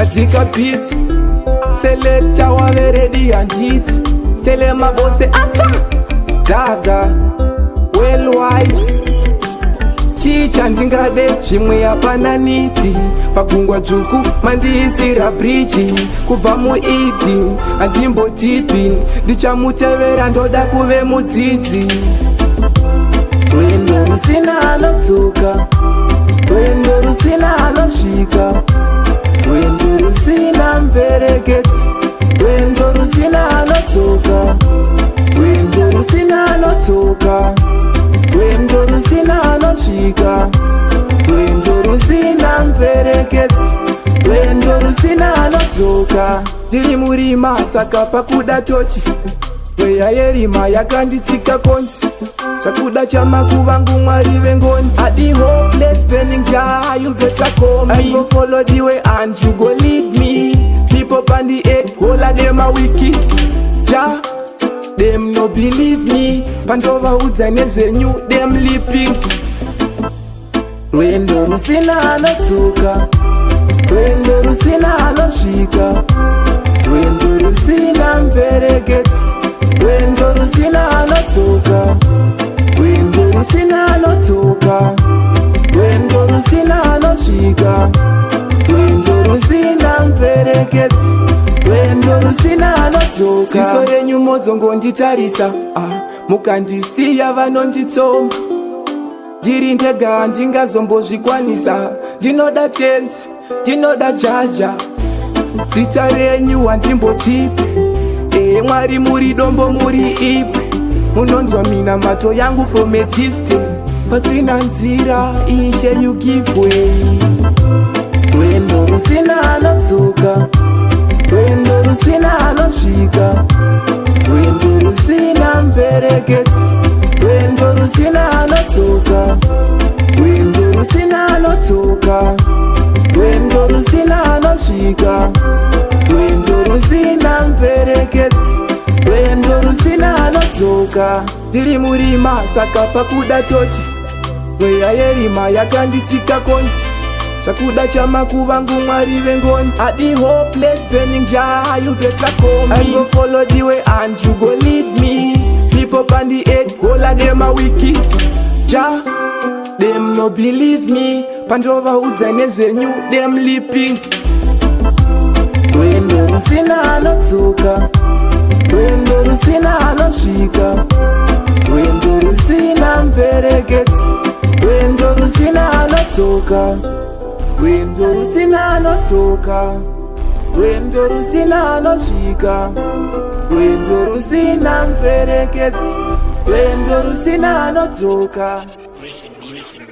Katika beat selector wave ready and hit. Tele mabose ata Daga worldwide. Chicha ndingade zvimwe hapana niti. Pagungwa dzvuku mandiisira bridge. Kubva muiti handimbotipi. Ndichamutevera ndoda kuve mudzidzi. Rwendo rusina anodzoka, rwendo rusina anosvika, rwendo rusina muperekedzi, rwendo rusina anodzoka, rwendo rusina anodzoka, rwendo rusina anosvika, rwendo rusina muperekedzi, rwendo rusina anodzoka. Ndiri murima saka pakuda tochi, mweya yerima yakanditsika konzi. Chakuda chamakuva Mwari vengoni. Adi hopeless burning jar, you better call me. I go follow the way and you go lead me. People on the earth, all of them are wicked. Ja, them no believe me. Pandova udza nezvenyu, them leaping. Rwendo rusina anodzoka, rwendo rusina anosvika, rwendo rusina muperekedzi, rwendo rusina anodzoka, rwendo rusina anodzoka, rwendo rusina anosvika, rwendo rusina muperekedzi, rwendo rusina anodzoka. Ziso renyu mozongonditarisa, mukandisiya vanonditsoma. Ndiri ndega handingazombozvikwanisa. Ndinoda tenzi, ndinoda jaja. Zita renyu handimbotipi. Mwari muri dombo muri ipi. Munonzwa minamato yangu from a distance. Pasina nzira Ishe you give way. Rwendo rusina anodzoka, rwendo rusina anosvika, rwendo rusina muperekedzi, rwendo rusina anodzoka, rwendo rusina anodzoka, rwendo rusina anosvika, rwendo rusina muperekedzi, rwendo rusina anodzoka. Ndiri murima saka pakuda tochi, mweya yerima yakanditsika konzi. Chakuda chamakuva Mwari vengoni. Adi hopeless burning jar, you better call me. I go follow the way and you go lead me. People on the earth, all of them are wicked. Ja, them no believe me. Pandova udza nezvenyu, them leaping. Rwendo rusina anodzoka, rwendo rusina anosvika, rwendo rusina muperekedzi, rwendo rusina anodzoka, rwendo rusina anodzoka, rwendo rusina anosvika, rwendo rusina muperekedzi, rwendo rusina anodzoka. Music.